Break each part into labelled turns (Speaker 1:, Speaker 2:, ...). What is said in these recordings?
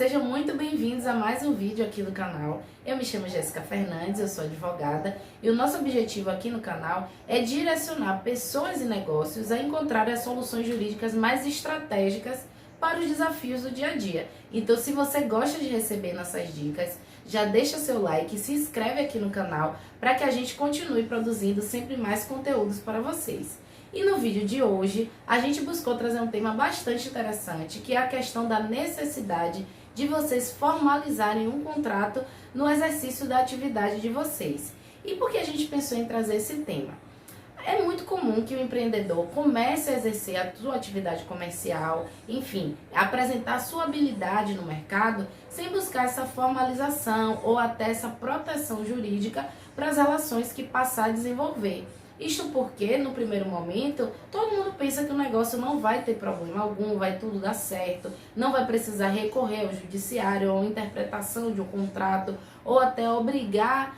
Speaker 1: sejam muito bem-vindos a mais um vídeo aqui do canal. Eu me chamo Jéssica Fernandes, eu sou advogada e o nosso objetivo aqui no canal é direcionar pessoas e negócios a encontrarem as soluções jurídicas mais estratégicas para os desafios do dia a dia. Então, se você gosta de receber nossas dicas, já deixa seu like e se inscreve aqui no canal para que a gente continue produzindo sempre mais conteúdos para vocês. E no vídeo de hoje, a gente buscou trazer um tema bastante interessante, que é a questão da necessidade de vocês formalizarem um contrato no exercício da atividade de vocês. E por que a gente pensou em trazer esse tema? É muito comum que o empreendedor comece a exercer a sua atividade comercial, enfim, apresentar a sua habilidade no mercado sem buscar essa formalização ou até essa proteção jurídica para as relações que passar a desenvolver. Isto porque, no primeiro momento, todo mundo pensa que o negócio não vai ter problema algum, vai tudo dar certo, não vai precisar recorrer ao judiciário ou interpretação de um contrato, ou até obrigar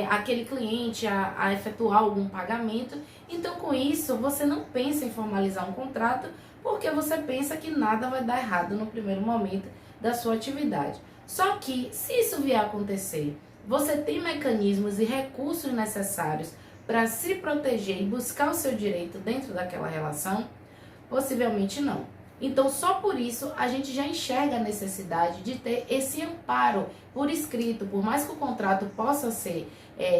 Speaker 1: aquele cliente a efetuar algum pagamento. Então, com isso, você não pensa em formalizar um contrato, porque você pensa que nada vai dar errado no primeiro momento da sua atividade. Só que, se isso vier a acontecer, você tem mecanismos e recursos necessários para se proteger e buscar o seu direito dentro daquela relação? Possivelmente não. Então, só por isso, a gente já enxerga a necessidade de ter esse amparo por escrito. Por mais que o contrato possa ser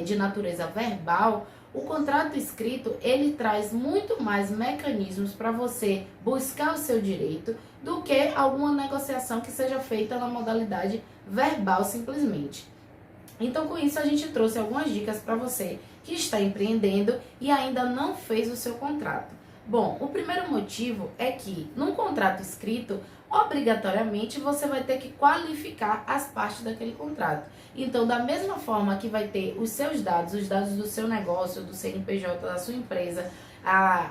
Speaker 1: de natureza verbal, o contrato escrito, ele traz muito mais mecanismos para você buscar o seu direito do que alguma negociação que seja feita na modalidade verbal simplesmente. Então, com isso, a gente trouxe algumas dicas para você que está empreendendo e ainda não fez o seu contrato. Bom, o primeiro motivo é que, num contrato escrito, obrigatoriamente você vai ter que qualificar as partes daquele contrato. Então, da mesma forma que vai ter os seus dados, os dados do seu negócio, do CNPJ da sua empresa,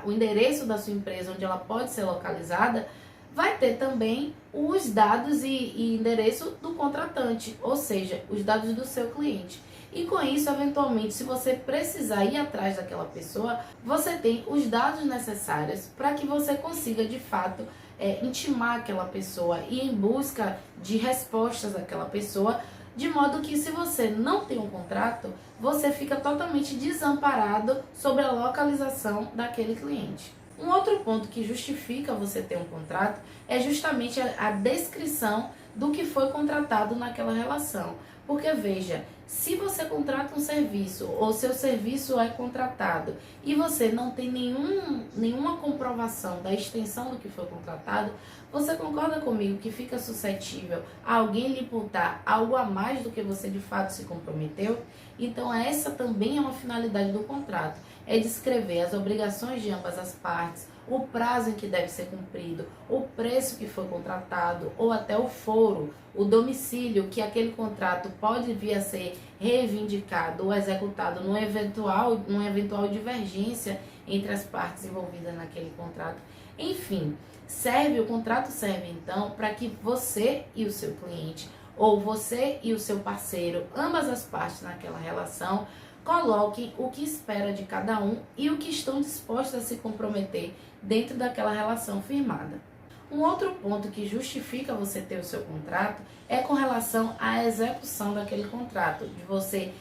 Speaker 1: o endereço da sua empresa onde ela pode ser localizada, vai ter também os dados e endereço do contratante, ou seja, os dados do seu cliente. E com isso, eventualmente, se você precisar ir atrás daquela pessoa, você tem os dados necessários para que você consiga, de fato, intimar aquela pessoa e ir em busca de respostas daquela pessoa, de modo que, se você não tem um contrato, você fica totalmente desamparado sobre a localização daquele cliente. Um outro ponto que justifica você ter um contrato é justamente a descrição do que foi contratado naquela relação. Porque veja, se você contrata um serviço ou seu serviço é contratado e você não tem nenhuma comprovação da extensão do que foi contratado, você concorda comigo que fica suscetível a alguém lhe imputar algo a mais do que você de fato se comprometeu? Então essa também é uma finalidade do contrato, é descrever as obrigações de ambas as partes, o prazo em que deve ser cumprido, o preço que foi contratado ou até o foro, o domicílio que aquele contrato pode vir a ser reivindicado ou executado numa eventual divergência entre as partes envolvidas naquele contrato. Enfim, o contrato serve então para que você e o seu cliente, ou você e o seu parceiro, ambas as partes naquela relação, coloquem o que espera de cada um e o que estão dispostos a se comprometer dentro daquela relação firmada. Um outro ponto que justifica você ter o seu contrato é com relação à execução daquele contrato, de você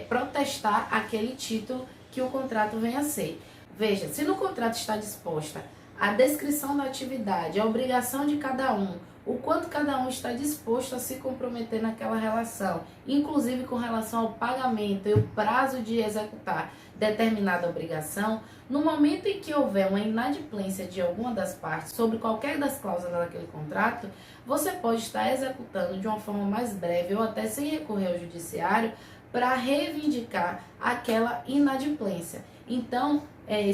Speaker 1: protestar aquele título que o contrato venha a ser. Veja, se no contrato está disposta a descrição da atividade, a obrigação de cada um, o quanto cada um está disposto a se comprometer naquela relação, inclusive com relação ao pagamento e o prazo de executar determinada obrigação, no momento em que houver uma inadimplência de alguma das partes sobre qualquer das cláusulas daquele contrato, você pode estar executando de uma forma mais breve ou até sem recorrer ao judiciário para reivindicar aquela inadimplência. Então,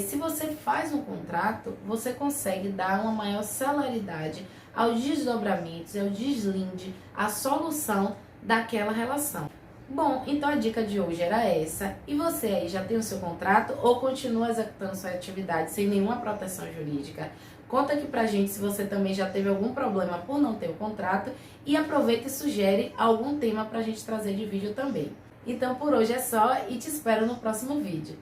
Speaker 1: se você faz um contrato, você consegue dar uma maior celeridade aos desdobramentos, ao deslinde, à solução daquela relação. Bom, então a dica de hoje era essa. E você aí já tem o seu contrato ou continua executando sua atividade sem nenhuma proteção jurídica? Conta aqui pra gente se você também já teve algum problema por não ter o contrato e aproveita e sugere algum tema pra gente trazer de vídeo também. Então por hoje é só e te espero no próximo vídeo.